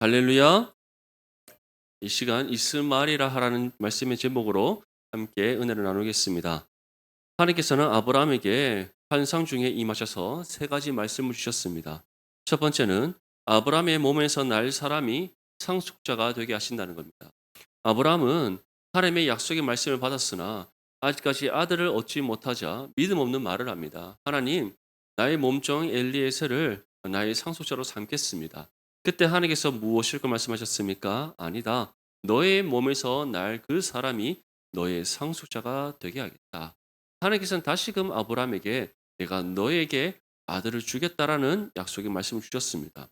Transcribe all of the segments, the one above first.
할렐루야. 이 시간 이스마엘이라 하라는 말씀의 제목으로 함께 은혜를 나누겠습니다. 하나님께서는 아브라함에게 환상 중에 임하셔서 세 가지 말씀을 주셨습니다. 첫 번째는 아브라함의 몸에서 날 사람이 상속자가 되게 하신다는 겁니다. 아브라함은 하나님의 약속의 말씀을 받았으나 아직까지 아들을 얻지 못하자 믿음 없는 말을 합니다. 하나님, 나의 몸종 엘리에셀을 나의 상속자로 삼겠습니다. 그때 하나님께서 무엇을 말씀하셨습니까? 아니다. 너의 몸에서 날 그 사람이 너의 상속자가 되게 하겠다. 하나님께서는 다시금 아브라함에게 내가 너에게 아들을 주겠다라는 약속의 말씀을 주셨습니다.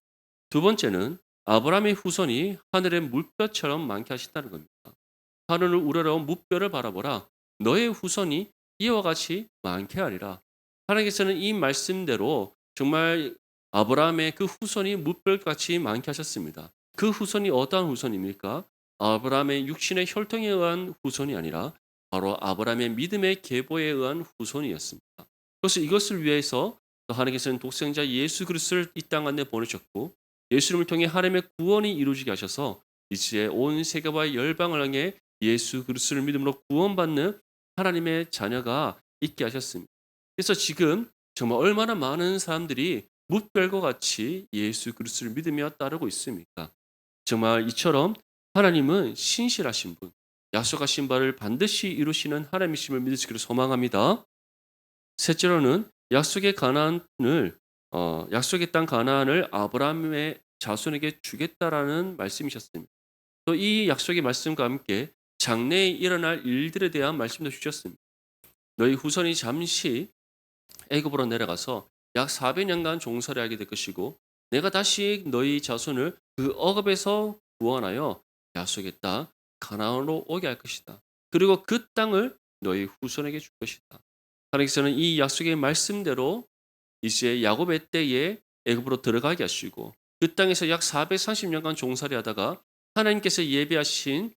두 번째는 아브라함의 후손이 하늘의 물결처럼 많게 하신다는 겁니다. 하늘을 우러러온 무뼈를 바라보라. 너의 후손이 이와 같이 많게 하리라. 하나님께서는 이 말씀대로 정말 아브라함의 그 후손이 무뼈같이 많게 하셨습니다. 그 후손이 어떠한 후손입니까? 아브라함의 육신의 혈통에 의한 후손이 아니라 바로 아브라함의 믿음의 계보에 의한 후손이었습니다. 그래서 이것을 위해서 하나님께서는 독생자 예수 그리스도를 이 땅 안에 보내셨고 예수님을 통해 하나님의 구원이 이루어지게 하셔서 이제 온 세계와 열방을 향해 예수 그리스도를 믿음으로 구원받는 하나님의 자녀가 있게 하셨습니다. 그래서 지금 정말 얼마나 많은 사람들이 무별과 같이 예수 그리스도를 믿으며 따르고 있습니까? 정말 이처럼 하나님은 신실하신 분, 약속하신 바를 반드시 이루시는 하나님이심을 믿으시기를 소망합니다. 셋째로는 약속의 땅 가나안을 아브라함의 자손에게 주겠다라는 말씀이셨습니다. 또 이 약속의 말씀과 함께 장래에 일어날 일들에 대한 말씀도 주셨습니다. 너희 후손이 잠시 애굽으로 내려가서 약 400년간 종살이 하게 될 것이고 내가 다시 너희 자손을 그 억압에서 구원하여 약속의 땅 가나안으로 오게 할 것이다. 그리고 그 땅을 너희 후손에게 줄 것이다. 하나님께서는 이 약속의 말씀대로 이제 야곱의 때에 애굽으로 들어가게 하시고 그 땅에서 약 430년간 종살이 하다가 하나님께서 예비하신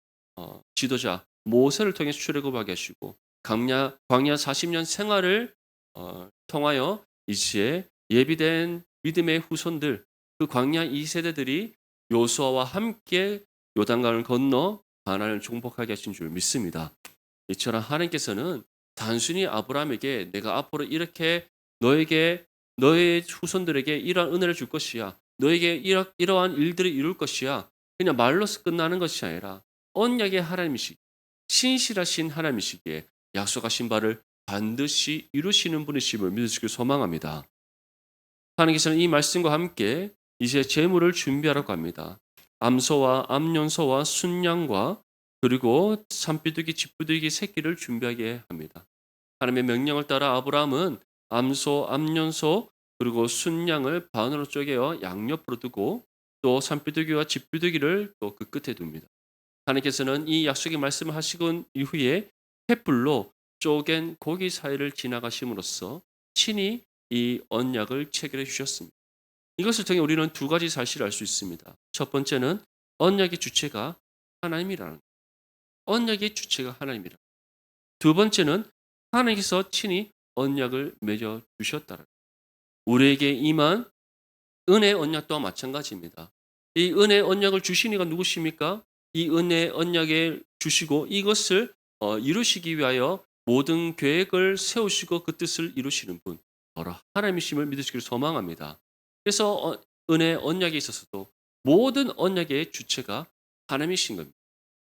지도자 모세를 통해 출애굽하게 하시고 광야 40년 생활을 통하여 이제 예비된 믿음의 후손들 그 광야 2세대들이 요수아와 함께 요단강을 건너 가나안을 정복하게 하신 줄 믿습니다. 이처럼 하나님께서는 단순히 아브라함에게 내가 앞으로 이렇게 너에게 너의 후손들에게 이러한 은혜를 줄 것이야. 너에게 이러한 일들을 이룰 것이야. 그냥 말로서 끝나는 것이 아니라 언약의 하나님이시 신실하신 하나님이시기에 약속하신 바를 반드시 이루시는 분이심을 믿으시길 소망합니다. 하나님께서는 이 말씀과 함께 이제 제물을 준비하라고 합니다. 암소와 암연소와 순양과 그리고 산비둘기, 쥐비둘기 새끼를 준비하게 합니다. 하나님의 명령을 따라 아브라함은 암소, 암연소 그리고 순양을 반으로 쪼개어 양옆으로 두고 또 산비둘기와 쥐비둘기를 또 그 끝에 둡니다. 하나님께서는 이 약속의 말씀을 하시고 이후에 횃불로 쪼갠 고기 사이를 지나가심으로써 친히 이 언약을 체결해 주셨습니다. 이것을 통해 우리는 두 가지 사실을 알 수 있습니다. 첫 번째는 언약의 주체가 하나님이라는 것. 언약의 주체가 하나님이라. 두 번째는 하나님께서 친히 언약을 맺어 주셨다는 것. 우리에게 임한 은혜 언약 또한 마찬가지입니다. 이 은혜 언약을 주신 이가 누구십니까? 이 은혜 언약을 주시고 이것을 이루시기 위하여 모든 계획을 세우시고 그 뜻을 이루시는 분 바로 하나님이심을 믿으시기를 소망합니다. 그래서 은혜 언약에 있어서도 모든 언약의 주체가 하나님이신 겁니다.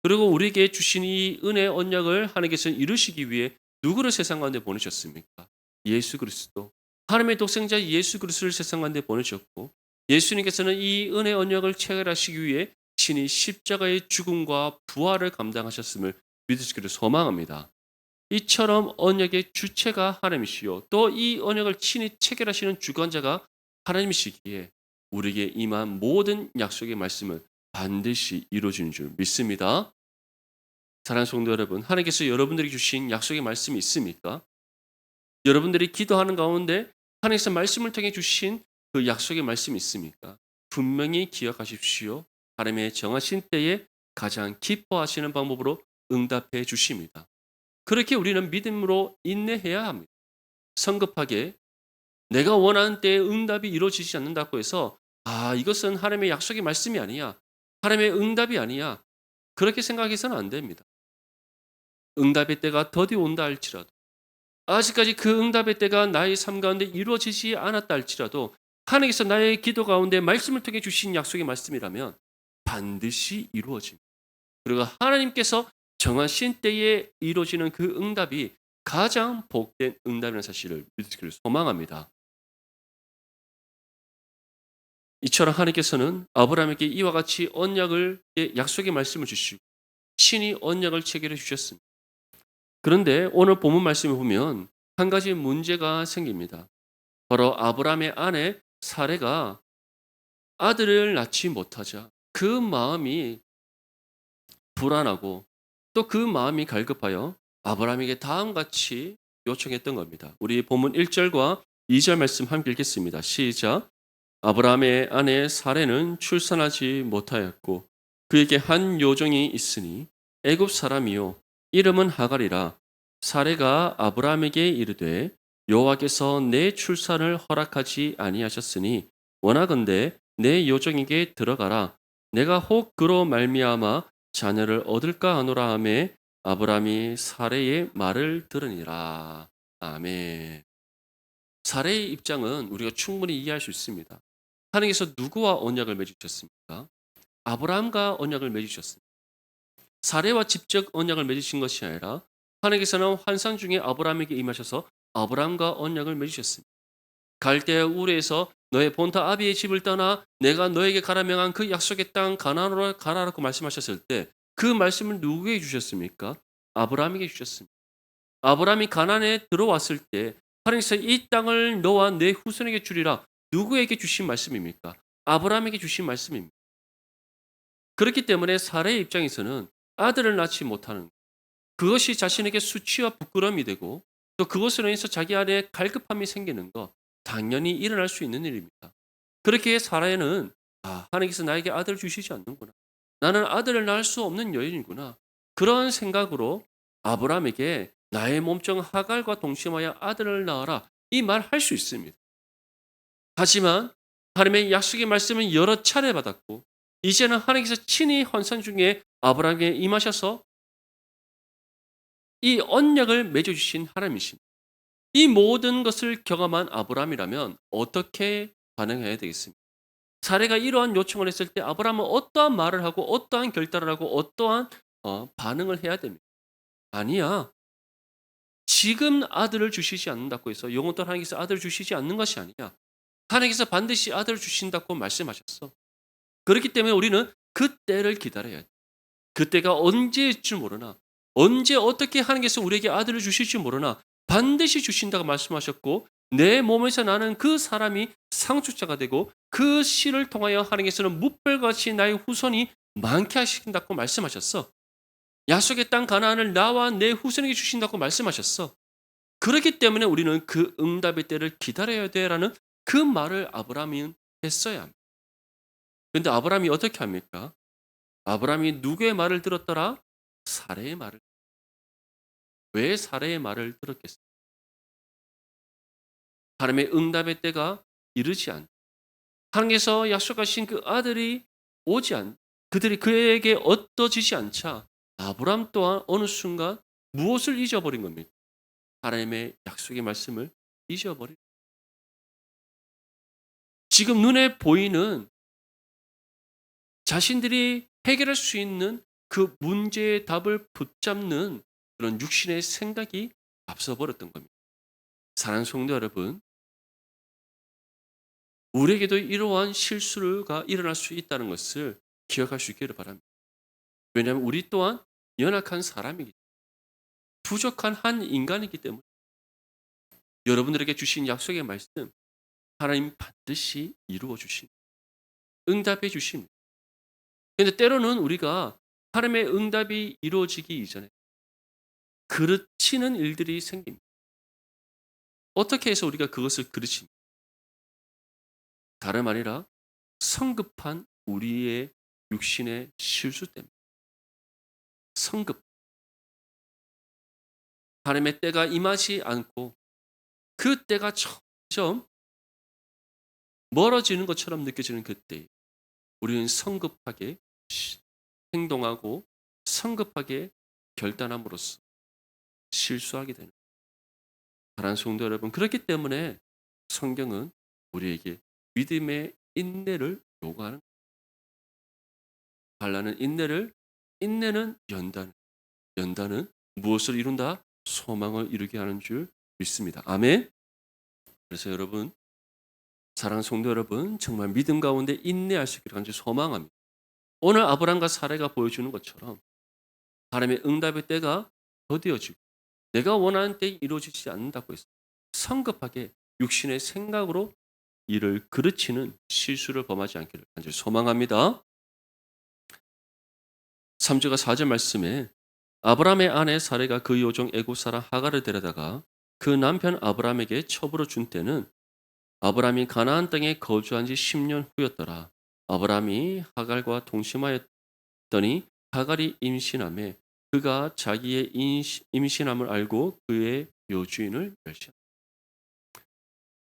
그리고 우리에게 주신 이 은혜 언약을 하나님께서 이루시기 위해 누구를 세상 가운데 보내셨습니까? 예수 그리스도. 하나님의 독생자 예수 그리스도를 세상 가운데 보내셨고 예수님께서는 이 은혜 언약을 체결하시기 위해 친히 십자가의 죽음과 부활을 감당하셨음을 믿으시기를 소망합니다. 이처럼 언약의 주체가 하나님이시요 또 이 언약을 친히 체결하시는 주관자가 하나님이시기에 우리에게 임한 모든 약속의 말씀은 반드시 이루어지는 줄 믿습니다. 사랑하는 성도 여러분, 하나님께서 여러분들에게 주신 약속의 말씀이 있습니까? 여러분들이 기도하는 가운데 하나님께서 말씀을 통해 주신 그 약속의 말씀이 있습니까? 분명히 기억하십시오. 하나님의 정하신 때에 가장 기뻐하시는 방법으로 응답해 주십니다. 그렇게 우리는 믿음으로 인내해야 합니다. 성급하게 내가 원하는 때에 응답이 이루어지지 않는다고 해서 이것은 하나님의 약속의 말씀이 아니야. 하나님의 응답이 아니야. 그렇게 생각해서는 안 됩니다. 응답의 때가 더디 온다 할지라도, 아직까지 그 응답의 때가 나의 삶 가운데 이루어지지 않았다 할지라도 하나님께서 나의 기도 가운데 말씀을 통해 주신 약속의 말씀이라면 반드시 이루어집니다. 그리고 하나님께서 정하신 때에 이루어지는 그 응답이 가장 복된 응답이라는 사실을 믿기를 소망합니다. 이처럼 하나님께서는 아브라함에게 이와 같이 언약을 약속의 말씀을 주시고 친히 언약을 체결해 주셨습니다. 그런데 오늘 본문 말씀을 보면 한 가지 문제가 생깁니다. 바로 아브라함의 아내 사레가 아들을 낳지 못하자 그 마음이 불안하고 또 그 마음이 갈급하여 아브라함에게 다음과 같이 요청했던 겁니다. 우리 본문 1절과 2절 말씀 함께 읽겠습니다. 시작. 아브라함의 아내 사레는 출산하지 못하였고 그에게 한 요종이 있으니 애굽 사람이요 이름은 하갈이라. 사레가 아브라함에게 이르되 여호와께서 내 출산을 허락하지 아니하셨으니 원하건대 내 요종에게 들어가라. 내가 혹 그로 말미암아 자녀를 얻을까 하노라 하매 아브라함이 사레의 말을 들으니라. 아멘. 사레의 입장은 우리가 충분히 이해할 수 있습니다. 하나님께서 누구와 언약을 맺으셨습니까? 아브라함과 언약을 맺으셨습니다. 사레와 직접 언약을 맺으신 것이 아니라 하나님께서는 환상 중에 아브라함에게 임하셔서 아브라함과 언약을 맺으셨습니다. 갈대아 우르에서 너의 본토 아비의 집을 떠나 내가 너에게 가라 명한 그 약속의 땅 가나안으로 가라라고 말씀하셨을 때 그 말씀을 누구에게 주셨습니까? 아브라함에게 주셨습니다. 아브라함이 가나안에 들어왔을 때 하나님께서 이 땅을 너와 내 후손에게 주리라 누구에게 주신 말씀입니까? 아브라함에게 주신 말씀입니다. 그렇기 때문에 사레의 입장에서는 아들을 낳지 못하는 그것이 자신에게 수치와 부끄러움이 되고 또 그것으로 인해서 자기 안에 갈급함이 생기는 거 당연히 일어날 수 있는 일입니다. 그렇게 사라에는 하나님께서 나에게 아들을 주시지 않는구나. 나는 아들을 낳을 수 없는 여인이구나. 그런 생각으로 아브라함에게 나의 몸종 하갈과 동침하여 아들을 낳아라. 이 말 할 수 있습니다. 하지만 하나님의 약속의 말씀은 여러 차례 받았고 이제는 하나님께서 친히 환상 중에 아브라함에게 임하셔서 이 언약을 맺어주신 하나님이십니다. 이 모든 것을 경험한 아브라함이라면 어떻게 반응해야 되겠습니까? 사례가 이러한 요청을 했을 때 아브라함은 어떠한 말을 하고 어떠한 결단을 하고 어떠한 반응을 해야 됩니까? 아니야. 지금 아들을 주시지 않는다고 해서 영원토록 하나님께서 아들을 주시지 않는 것이 아니야. 하나님께서 반드시 아들을 주신다고 말씀하셨어. 그렇기 때문에 우리는 그 때를 기다려야 돼. 그 때가 언제일 줄 모르나 언제 어떻게 하나님께서 우리에게 아들을 주실지 모르나 반드시 주신다고 말씀하셨고 내 몸에서 나는 그 사람이 상속자가 되고 그 씨를 통하여 하나님께서는 무별같이 나의 후손이 많게 하신다고 말씀하셨어. 약속의 땅 가나안을 나와 내 후손에게 주신다고 말씀하셨어. 그렇기 때문에 우리는 그 응답의 때를 기다려야 돼라는 그 말을 아브라함이 했어야 합니다. 그런데 아브라함이 어떻게 합니까? 아브라함이 누구의 말을 들었더라? 사레의 말을. 왜 사레의 말을 들었겠습니까? 하나님의 응답의 때가 이르지 않. 하나님께서 약속하신 그 아들이 오지 않. 그들이 그에게 얻어지지 않자 아브라함 또한 어느 순간 무엇을 잊어버린 겁니까? 하나님의 약속의 말씀을 잊어버린. 지금 눈에 보이는 자신들이 해결할 수 있는 그 문제의 답을 붙잡는 그런 육신의 생각이 앞서 버렸던 겁니다. 사랑하는 성도 여러분, 우리에게도 이러한 실수가 일어날 수 있다는 것을 기억할 수 있기를 바랍니다. 왜냐하면 우리 또한 연약한 사람이기 때문에 부족한 한 인간이기 때문에 여러분들에게 주신 약속의 말씀 하나님 반드시 이루어 주십니다. 응답해 주십니다. 그런데 때로는 우리가 하나님의 응답이 이루어지기 이전에 그르치는 일들이 생깁니다. 어떻게 해서 우리가 그것을 그르칩니까? 다름 아니라 성급한 우리의 육신의 실수 때문에 성급 하나님의 때가 임하지 않고 그 때가 점점 멀어지는 것처럼 느껴지는 그때 우리는 성급하게 행동하고 성급하게 결단함으로써 실수하게 되는 사랑하는 성도 여러분, 그렇기 때문에 성경은 우리에게 믿음의 인내를 요구하는 반란은 인내를 인내는 연단은 무엇을 이룬다? 소망을 이루게 하는 줄 믿습니다. 아멘. 그래서 여러분 사랑하는 성도 여러분 정말 믿음 가운데 인내할 수 있기를 간절히 소망합니다. 오늘 아브라함과 사례가 보여주는 것처럼 하나님의 응답의 때가 더디어지고 내가 원하는 때에 이루어지지 않는다고 해서 성급하게 육신의 생각으로 이를 그르치는 실수를 범하지 않기를 간절히 소망합니다. 3절과 4절 말씀에 아브라함의 아내 사레가 그 요종 애굽 사람 하갈을 데려다가 그 남편 아브라함에게 첩으로 준 때는 아브라함이 가나안 땅에 거주한 지 10년 후였더라. 아브라함이 하갈과 동침하였더니 하갈이 임신하매 그가 자기의 임신함을 알고 그의 여주인을 멸시한다.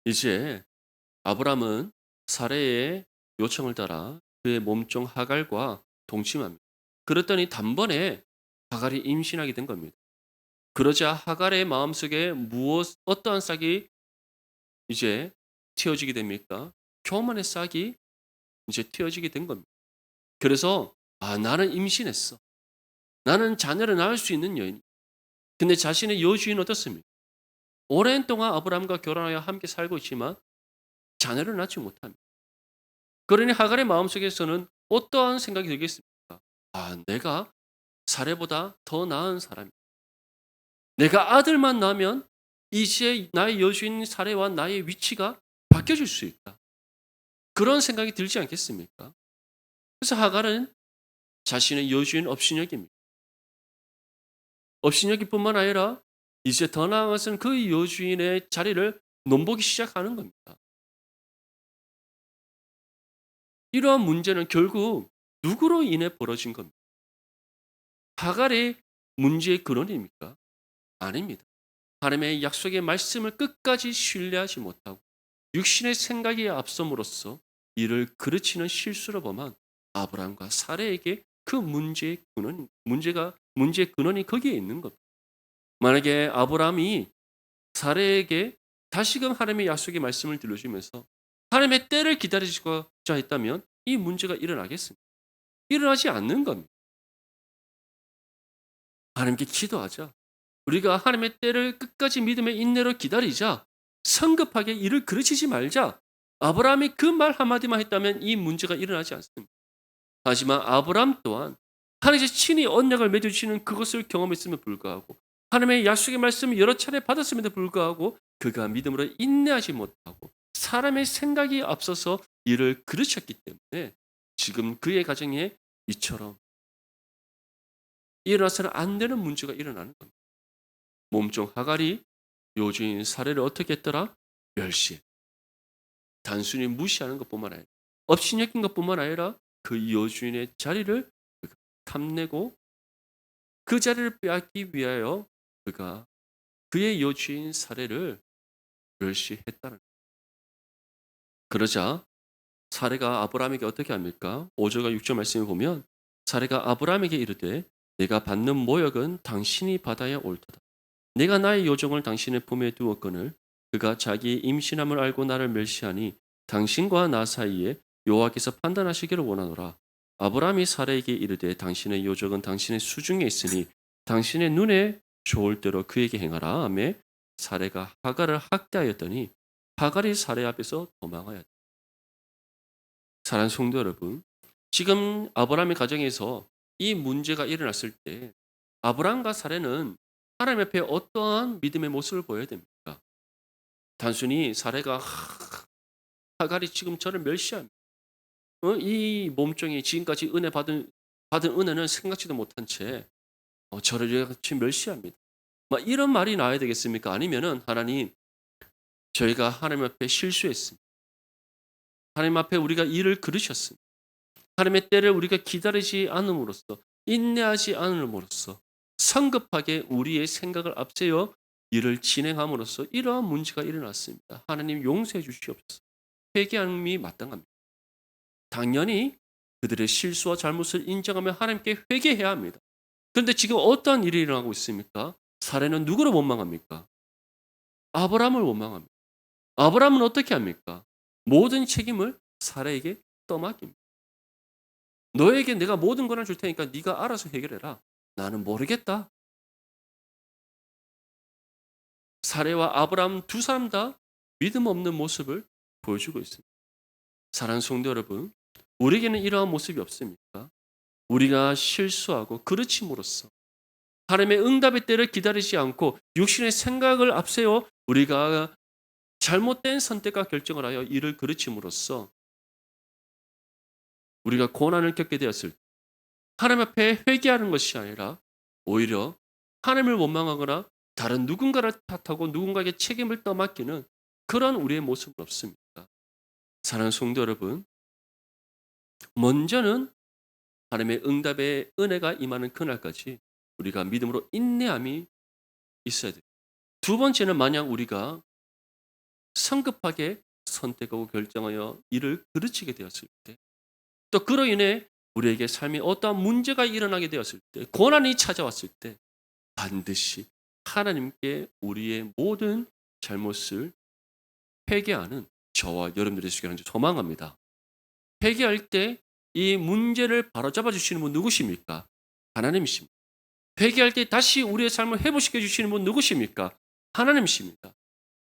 이제 아브라함은 사레의 요청을 따라 그의 몸종 하갈과 동침합니다. 그랬더니 단번에 하갈이 임신하게 된 겁니다. 그러자 하갈의 마음속에 어떠한 싹이 이제 튀어지게 됩니까? 교만의 싹이 이제 튀어지게 된 겁니다. 그래서 나는 임신했어. 나는 자녀를 낳을 수 있는 여인. 근데 자신의 여주인은 어떻습니까? 오랜 동안 아브라함과 결혼하여 함께 살고 있지만 자녀를 낳지 못합니다. 그러니 하갈의 마음속에서는 어떠한 생각이 들겠습니까? 내가 사례보다 더 나은 사람이다. 내가 아들만 낳으면 이제 나의 여주인 사례와 나의 위치가 바뀌어질 수 있다. 그런 생각이 들지 않겠습니까? 그래서 하갈은 자신의 여주인 업신여깁니다. 업신여기뿐만 아니라 이제 더 나은 것은 그 여주인의 자리를 넘보기 시작하는 겁니다. 이러한 문제는 결국 누구로 인해 벌어진 겁니다. 하갈의 문제의 근원입니까? 아닙니다. 하나님의 약속의 말씀을 끝까지 신뢰하지 못하고 육신의 생각에 앞섬으로써 이를 그르치는 실수를 범한 아브라함과 사레에게 그 문제의 근원이 거기에 있는 겁니다. 만약에 아브라함이 사레에게 다시금 하나님의 약속의 말씀을 들려주면서 하나님의 때를 기다리고자 했다면 이 문제가 일어나겠습니까? 일어나지 않는 겁니다. 하나님께 기도하자. 우리가 하나님의 때를 끝까지 믿음의 인내로 기다리자. 성급하게 이를 그르치지 말자. 아브라함이 그 말 한마디만 했다면 이 문제가 일어나지 않습니다. 하지만 아브라함 또한 하나님의 친히 언약을 맺어주시는 그것을 경험했음에 불구하고 하나님의 약속의 말씀을 여러 차례 받았음에도 불구하고 그가 믿음으로 인내하지 못하고 사람의 생각이 앞서서 이를 그르쳤기 때문에 지금 그의 가정에 이처럼 일어나서는 안 되는 문제가 일어나는 겁니다. 몸종 하갈이 요주인 사례를 어떻게 했더라? 멸시해. 단순히 무시하는 것뿐만 아니라 업신여긴 것뿐만 아니라 그 여주인의 자리를 탐내고 그 자리를 빼앗기 위하여 그가 그의 여주인 사례를 멸시했다는. 그러자 사례가 아브라함에게 어떻게 합니까? 5절과 6절 말씀을 보면 사례가 아브라함에게 이르되 내가 받는 모욕은 당신이 받아야 옳도다. 내가 나의 요종을 당신의 품에 두었거늘 그가 자기의 임신함을 알고 나를 멸시하니 당신과 나 사이에 여호와께서 판단하시기를 원하노라. 아브라함이 사례에게 이르되 당신의 요종은 당신의 수중에 있으니 당신의 눈에 좋을 대로 그에게 행하라. 하며 사례가 하갈을 학대하였더니 하갈이 사례 앞에서 도망하였다. 사랑하는 성도 여러분, 지금 아브라함의 가정에서 이 문제가 일어났을 때 아브라함과 사례는 하나님 앞에 어떠한 믿음의 모습을 보여야 됩니까? 단순히 사례가 하갈이 지금 저를 멸시합니다. 이 몸종이 지금까지 받은 은혜는 생각지도 못한 채 저를 이렇게 멸시합니다. 막 이런 말이 나와야 되겠습니까? 아니면은 하나님 저희가 하나님 앞에 실수했습니다. 하나님 앞에 우리가 일을 그르셨습니다. 하나님의 때를 우리가 기다리지 않음으로써 인내하지 않음으로써 성급하게 우리의 생각을 앞세워 일을 진행함으로써 이러한 문제가 일어났습니다. 하나님 용서해 주시옵소서. 회개함이 마땅합니다. 당연히 그들의 실수와 잘못을 인정하며 하나님께 회개해야 합니다. 그런데 지금 어떠한 일이 일어나고 있습니까? 사례는 누구를 원망합니까? 아브라함을 원망합니다. 아브라함은 어떻게 합니까? 모든 책임을 사례에게 떠맡깁니다. 너에게 내가 모든 권한을 줄 테니까 네가 알아서 해결해라. 나는 모르겠다. 사례와 아브라함 두 사람 다 믿음 없는 모습을 보여주고 있습니다. 사랑하는 성도 여러분, 우리에게는 이러한 모습이 없습니까? 우리가 실수하고 그르침으로써 하나님의 응답의 때를 기다리지 않고 육신의 생각을 앞세워 우리가 잘못된 선택과 결정을 하여 이를 그르침으로써 우리가 고난을 겪게 되었을 때 하나님 앞에 회개하는 것이 아니라 오히려 하나님을 원망하거나 다른 누군가를 탓하고 누군가에게 책임을 떠맡기는 그런 우리의 모습은 없습니다. 사랑하는 성도 여러분, 먼저는 하나님의 응답의 은혜가 임하는 그날까지 우리가 믿음으로 인내함이 있어야 돼요. 두 번째는 만약 우리가 성급하게 선택하고 결정하여 이를 그르치게 되었을 때, 또 그로 인해 우리에게 삶에 어떠한 문제가 일어나게 되었을 때, 고난이 찾아왔을 때 반드시 하나님께 우리의 모든 잘못을 회개하는 저와 여러분들이 되시기를 소망합니다. 회개할 때 이 문제를 바로잡아 주시는 분 누구십니까? 하나님이십니다. 회개할 때 다시 우리의 삶을 회복시켜 주시는 분 누구십니까? 하나님이십니다.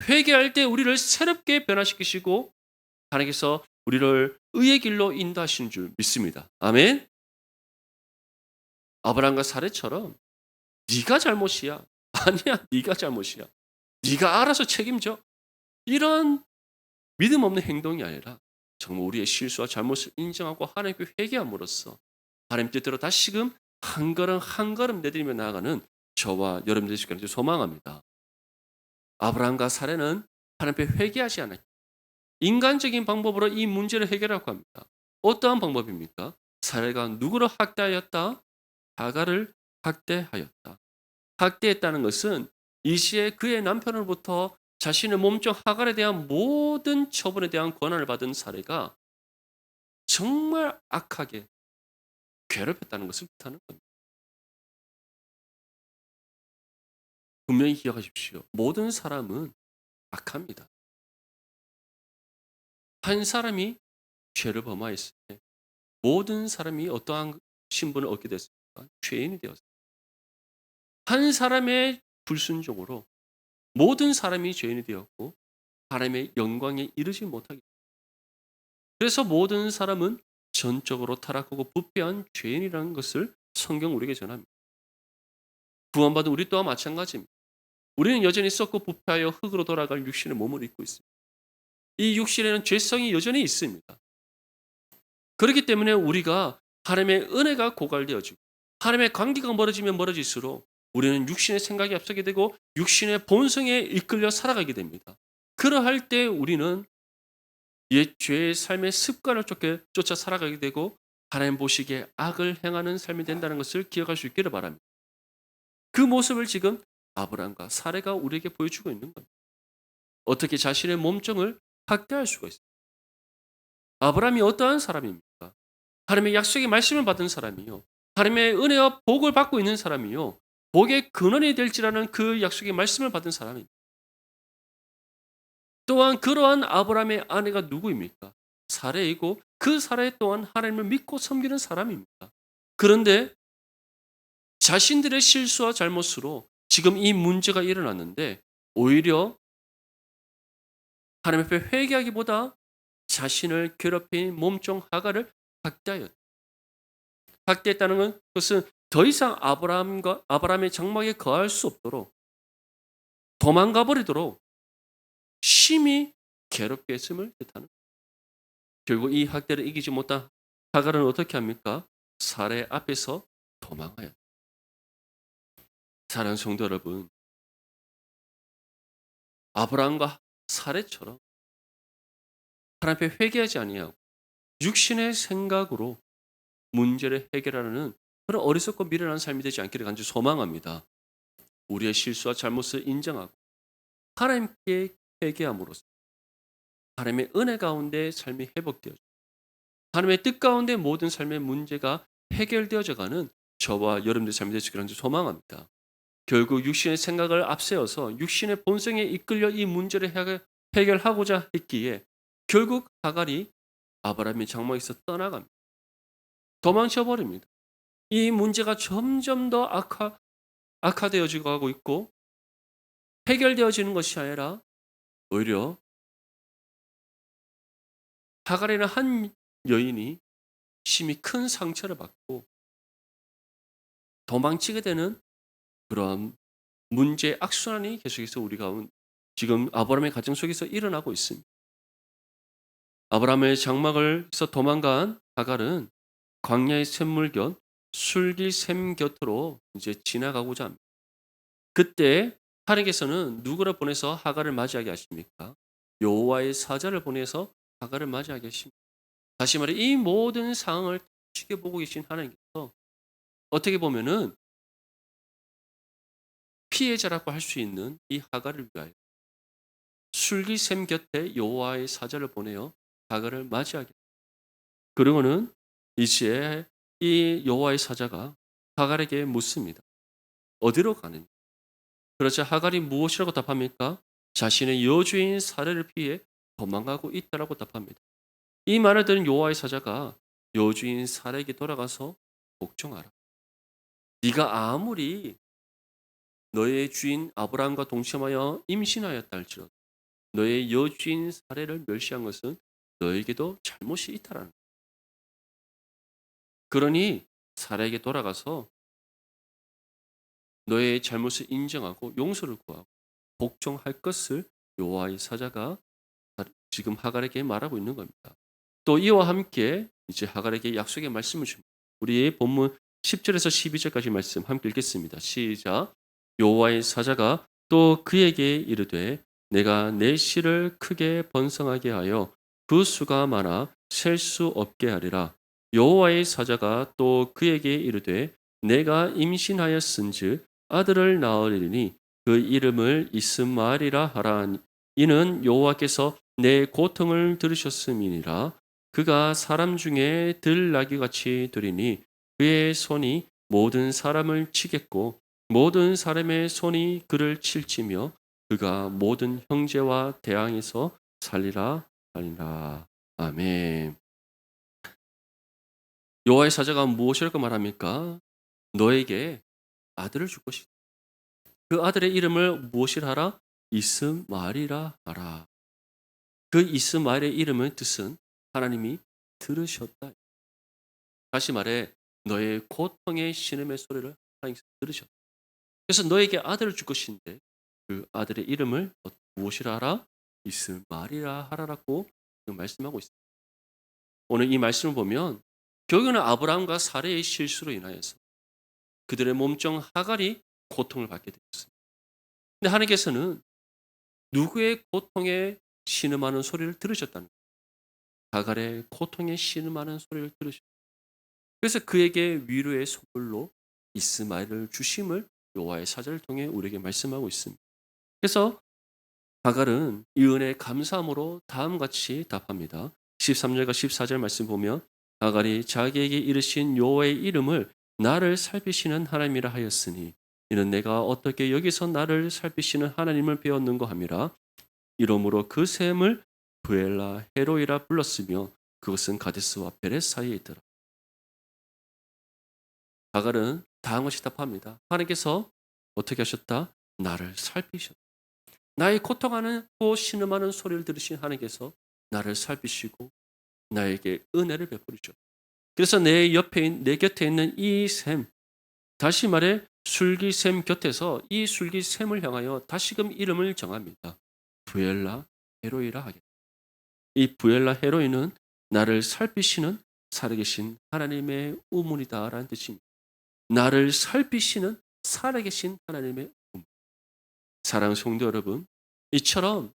회개할 때 우리를 새롭게 변화시키시고 하나님께서 우리를 의의 길로 인도하시는 줄 믿습니다. 아멘. 아브라함과 사례처럼 네가 잘못이야. 아니야, 네가 잘못이야. 네가 알아서 책임져. 이런 믿음 없는 행동이 아니라 정말 우리의 실수와 잘못을 인정하고 하나님께 회개함으로써 하나님 뜻대로 다시금 한 걸음 한 걸음 내디디며 나아가는 저와 여러분들이 되시기를 소망합니다. 아브라함과 사례는 하나님 앞에 회개하지 않았고 인간적인 방법으로 이 문제를 해결하려고 합니다. 어떠한 방법입니까? 사례가 누구를 학대하였다? 하갈을 학대하였다. 학대했다는 것은 이 시에 그의 남편으로부터 자신의 몸종 하갈에 대한 모든 처분에 대한 권한을 받은 사례가 정말 악하게 괴롭혔다는 것을 뜻하는 겁니다. 분명히 기억하십시오. 모든 사람은 악합니다. 한 사람이 죄를 범하였을 때 모든 사람이 어떠한 신분을 얻게 됐습니까? 죄인이 되었습니다. 한 사람의 불순종으로 모든 사람이 죄인이 되었고 하나님의 영광에 이르지 못하게 됩니다. 그래서 모든 사람은 전적으로 타락하고 부패한 죄인이라는 것을 성경 우리에게 전합니다. 구원받은 우리 또한 마찬가지입니다. 우리는 여전히 썩고 부패하여 흙으로 돌아갈 육신의 몸을 입고 있습니다. 이 육신에는 죄성이 여전히 있습니다. 그렇기 때문에 우리가 하나님의 은혜가 고갈되어지고 하나님의 관계가 멀어지면 멀어질수록 우리는 육신의 생각이 앞서게 되고 육신의 본성에 이끌려 살아가게 됩니다. 그러할 때 우리는 옛 죄의 삶의 습관을 쫓아 살아가게 되고 하나님 보시기에 악을 행하는 삶이 된다는 것을 기억할 수 있기를 바랍니다. 그 모습을 지금 아브라함과 사례가 우리에게 보여주고 있는 겁니다. 어떻게 자신의 몸종을 학대할 수가 있습니까? 아브라함이 어떠한 사람입니까? 하나님의 약속의 말씀을 받은 사람이요. 하나님의 은혜와 복을 받고 있는 사람이요. 복의 근원이 될지라는 그 약속의 말씀을 받은 사람입니다. 또한 그러한 아브라함의 아내가 누구입니까? 사레이고 그 사레 또한 하나님을 믿고 섬기는 사람입니다. 그런데 자신들의 실수와 잘못으로 지금 이 문제가 일어났는데 오히려 하나님 앞에 회개하기보다 자신을 괴롭힌 몸종 하갈을 학대하였다. 학대했다는 것은 더 이상 아브라함의 장막에 거할 수 없도록 도망가 버리도록 심히 괴롭게 했음을 뜻하는. 결국 이 학대를 이기지 못한 하갈은 어떻게 합니까? 사례 앞에서 도망하였다. 사랑하는 성도 여러분, 아브라함과 사례처럼 하나님 앞에 회개하지 아니하고 육신의 생각으로 문제를 해결하는 그런 어리석고 미련한 삶이 되지 않기를 간절히 소망합니다. 우리의 실수와 잘못을 인정하고 하나님께 회개함으로써 하나님의 은혜 가운데 삶이 회복되어져 하나님의 뜻 가운데 모든 삶의 문제가 해결되어져 가는 저와 여러분들의 삶이 되시기를 소망합니다. 결국 육신의 생각을 앞세워서 육신의 본성에 이끌려 이 문제를 해결하고자 했기에 결국 하갈이 아브라함의 장막에서 떠나갑니다. 도망쳐 버립니다. 이 문제가 점점 더 악화되어지고 가고 있고 해결되어지는 것이 아니라 오히려 하갈이라는 한 여인이 심히 큰 상처를 받고 도망치게 되는 그런 문제의 악순환이 계속해서 우리가 지금 아브라함의 가정 속에서 일어나고 있습니다. 아브라함의 장막에서 도망간 하갈은 광야의 샘물 곁 술기샘 곁으로 이제 지나가고자 합니다. 그때 하나님께서는 누구를 보내서 하갈을 맞이하게 하십니까? 여호와의 사자를 보내서 하갈을 맞이하게 하십니다. 다시 말해 이 모든 상황을 지켜보고 계신 하나님께서 어떻게 보면은 피해자라고 할 수 있는 이 하갈을 위하여 술기샘 곁에 여호와의 사자를 보내어 하갈을 맞이하게. 그러고는 이제 이 여호와의 사자가 하갈에게 묻습니다. 어디로 가느냐? 그러자 하갈이 무엇이라고 답합니까? 자신의 여주인 사례를 피해 도망가고 있다라고 답합니다. 이 말을 들은 여호와의 사자가 여주인 사례에게 돌아가서 복종하라. 네가 아무리 너의 주인 아브라함과 동침하여 임신하였다 할지라도 너의 여주인 사례를 멸시한 것은 너에게도 잘못이 있다라는 거예요. 그러니 사례에게 돌아가서 너의 잘못을 인정하고 용서를 구하고 복종할 것을 여호와의 사자가 지금 하갈에게 말하고 있는 겁니다. 또 이와 함께 이제 하갈에게 약속의 말씀을 줍니다. 우리 본문 10절에서 12절까지 말씀 함께 읽겠습니다. 시작. 여호와의 사자가 또 그에게 이르되 내가 내 씨를 크게 번성하게 하여 그 수가 많아 셀 수 없게 하리라. 여호와의 사자가 또 그에게 이르되 내가 임신하였은즉 아들을 낳으리니 그 이름을 이스마엘이라 하라. 이는 여호와께서 내 고통을 들으셨음이니라. 그가 사람 중에 들나귀같이 되리니 그의 손이 모든 사람을 치겠고 모든 사람의 손이 그를 칠지며 그가 모든 형제와 대항에서 살리라 하리라. 아멘. 여호와의 사자가 무엇이라고 말합니까? 너에게 아들을 줄 것이다. 그 아들의 이름을 무엇이라 하라? 이스마엘이라 하라. 그 이스마엘의 이름의 뜻은 하나님이 들으셨다. 다시 말해 너의 고통의 신음의 소리를 하나님께서 들으셨다. 그래서 너에게 아들을 줄 것인데 그 아들의 이름을 무엇이라 하라? 이스마엘이라 하라라고 말씀하고 있습니다. 오늘 이 말씀을 보면 결국은 아브라함과 사레의 실수로 인하여서 그들의 몸종 하갈이 고통을 받게 되었습니다. 근데 하나님께서는 누구의 고통에 신음하는 소리를 들으셨다는 거예요. 하갈의 고통에 신음하는 소리를 들으셨다. 그래서 그에게 위로의 선물로 이스마엘을 주심을 여호와의 사자를 통해 우리에게 말씀하고 있습니다. 그래서 하갈은 이 은혜에 감사함으로 다음같이 답합니다. 13절과 14절 말씀 보면 하갈이 자기에게 이르신 여호와의 이름을 나를 살피시는 하나님이라 하였으니 이는 내가 어떻게 여기서 나를 살피시는 하나님을 배웠는고 함이라. 이러므로 그 샘을 브엘라 헤로이라 불렀으며 그것은 가데스와 베렛 사이에 있더라. 하갈은 다음같이 답합니다. 하나님께서 어떻게 하셨다? 나를 살피셨다. 나의 고통하고 신음하는 소리를 들으신 하나님께서 나를 살피시고 나에게 은혜를 베풀으셨다. 그래서 내 곁에 있는 이 샘, 다시 말해 술기샘 곁에서 이 술기샘을 향하여 다시금 이름을 정합니다. 부엘라 헤로이라 하겠다. 이 부엘라 헤로이는 나를 살피시는 살아계신 하나님의 우물이다라는 뜻입니다. 나를 살피시는 살아계신 하나님의 우물. 사랑하는 성도 여러분, 이처럼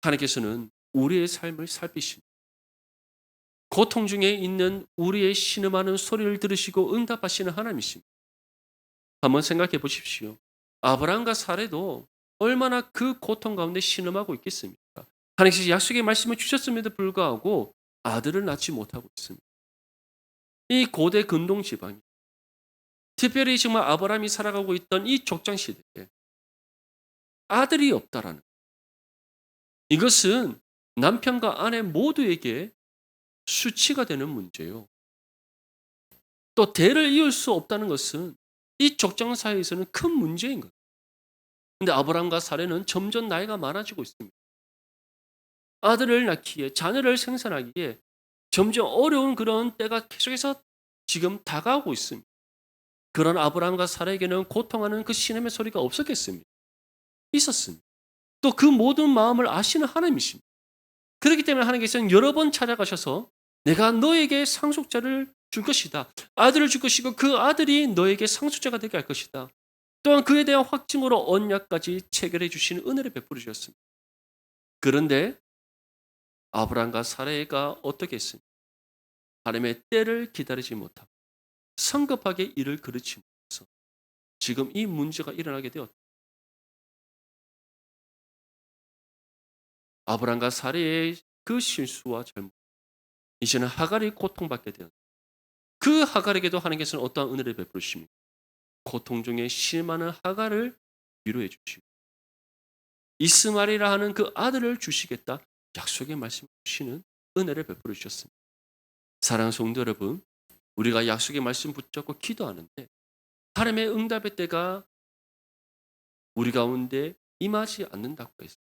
하나님께서는 우리의 삶을 살피시는 고통 중에 있는 우리의 신음하는 소리를 들으시고 응답하시는 하나님이십니다. 한번 생각해 보십시오. 아브라함과 사례도 얼마나 그 고통 가운데 신음하고 있겠습니까? 하나님께서 약속의 말씀을 주셨음에도 불구하고 아들을 낳지 못하고 있습니다. 이 고대 근동 지방이 특별히 정말 아브라함이 살아가고 있던 이 족장 시대에 아들이 없다라는 이것은 남편과 아내 모두에게 수치가 되는 문제요. 또 대를 이을 수 없다는 것은 이 족장 사이에서는 큰 문제인 거예요. 근데 아브라함과 사례는 점점 나이가 많아지고 있습니다. 아들을 낳기에 자녀를 생산하기에 점점 어려운 그런 때가 계속해서 지금 다가오고 있습니다. 그런 아브라함과 사례에게는 고통하는 그 신음의 소리가 없었겠습니까? 있었습니다. 또 그 모든 마음을 아시는 하나님이십니다. 그렇기 때문에 하나님께서는 여러 번 찾아가셔서 내가 너에게 상속자를 줄 것이다. 아들을 줄 것이고 그 아들이 너에게 상속자가 되게 할 것이다. 또한 그에 대한 확증으로 언약까지 체결해 주시는 은혜를 베풀어 주셨습니다. 그런데 아브라함과 사레가 어떻게 했습니까? 하나님의 때를 기다리지 못하고 성급하게 일을 그르치 못해서 지금 이 문제가 일어나게 되었다. 아브라함과 사레의 그 실수와 잘못, 이제는 하갈이 고통받게 되었다. 그 하갈에게도 하나님께서는 어떠한 은혜를 베푸십니까? 고통 중에 심하는 하갈을 위로해 주시고 이스마엘이라 하는 그 아들을 주시겠다 약속의 말씀 주시는 은혜를 베풀어 주셨습니다. 사랑하는 성도 여러분, 우리가 약속의 말씀 붙잡고 기도하는데 하나님의 응답의 때가 우리 가운데 임하지 않는다고 했습니다.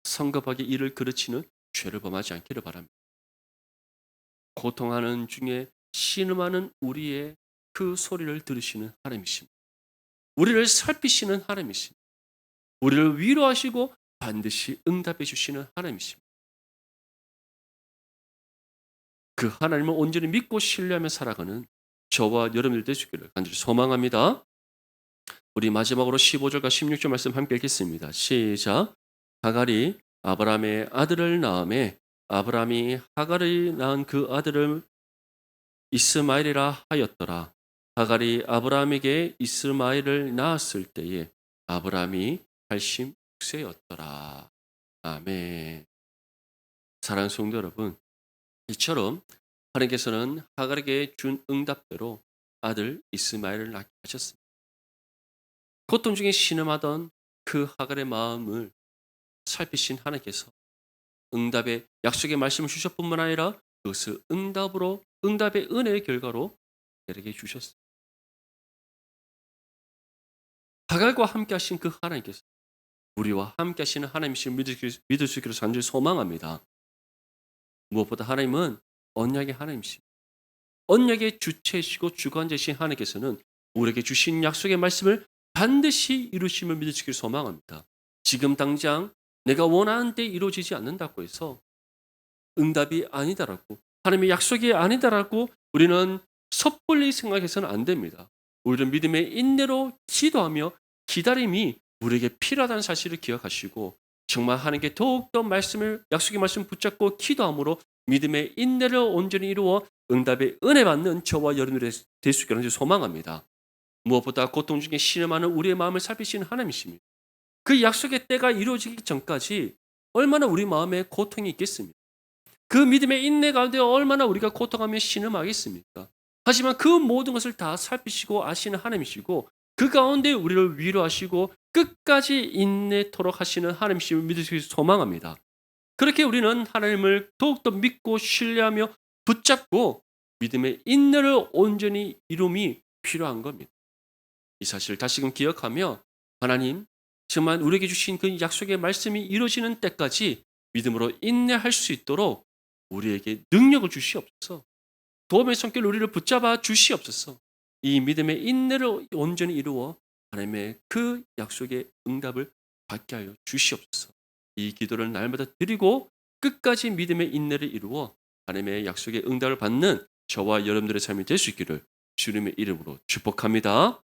성급하게 이를 그르치는 죄를 범하지 않기를 바랍니다. 고통하는 중에 신음하는 우리의 그 소리를 들으시는 하나님이십니다. 우리를 살피시는 하나님이십니다. 우리를 위로하시고 반드시 응답해 주시는 하나님이십니다. 그 하나님을 온전히 믿고 신뢰하며 살아가는 저와 여러분들 되시기를 간절히 소망합니다. 우리 마지막으로 15절과 16절 말씀 함께 읽겠습니다. 시작. 하갈이 아브라함의 아들을 낳음에 아브라함이 하갈이 낳은 그 아들을 이스마엘이라 하였더라. 하갈이 아브라함에게 이스마엘을 낳았을 때에 아브라함이 86세였더라. 아멘. 사랑하는 성도 여러분, 이처럼 하나님께서는 하갈에게 준 응답대로 아들 이스마엘을 낳게 하셨습니다. 고통 중에 신음하던 그 하갈의 마음을 살피신 하나님께서 응답의 약속의 말씀을 주실 뿐만 아니라 그것을 응답의 은혜의 결과로 그에게 주셨습니다. 하갈과 함께 하신 그 하나님께서 우리와 함께 하시는 하나님이신 믿을 수 있기를 간절히 소망합니다. 무엇보다 하나님은 언약의 하나님이십니다. 언약의 주체이시고 주관자이신 하나님께서는 우리에게 주신 약속의 말씀을 반드시 이루심을 믿을 수 있기를 소망합니다. 지금 당장 내가 원하는 때 이루어지지 않는다고 해서 응답이 아니다라고 하나님의 약속이 아니다라고 우리는 섣불리 생각해서는 안 됩니다. 우리는 믿음의 인내로 기도하며 기다림이 우리에게 필요하다는 사실을 기억하시고 정말 하나님께 더욱더 약속의 말씀을 붙잡고 기도함으로 믿음의 인내를 온전히 이루어 응답의 은혜 받는 저와 여러분들의 될 수 있기를 소망합니다. 무엇보다 고통 중에 신음하는 우리의 마음을 살피시는 하나님이십니다. 그 약속의 때가 이루어지기 전까지 얼마나 우리 마음에 고통이 있겠습니까? 그 믿음의 인내 가운데 얼마나 우리가 고통하며 신음하겠습니까? 하지만 그 모든 것을 다 살피시고 아시는 하나님이시고 그 가운데 우리를 위로하시고 끝까지 인내토록 하시는 하나님이심을 믿을 수 있을 소망합니다. 그렇게 우리는 하나님을 더욱더 믿고 신뢰하며 붙잡고 믿음의 인내를 온전히 이룸이 필요한 겁니다. 이 사실을 다시금 기억하며 하나님 정말 우리에게 주신 그 약속의 말씀이 이루어지는 때까지 믿음으로 인내할 수 있도록 우리에게 능력을 주시옵소서. 도움의 손길 우리를 붙잡아 주시옵소서. 이 믿음의 인내를 온전히 이루어 하나님의 그 약속의 응답을 받게 하여 주시옵소서. 이 기도를 날마다 드리고 끝까지 믿음의 인내를 이루어 하나님의 약속의 응답을 받는 저와 여러분들의 삶이 될 수 있기를 주님의 이름으로 축복합니다.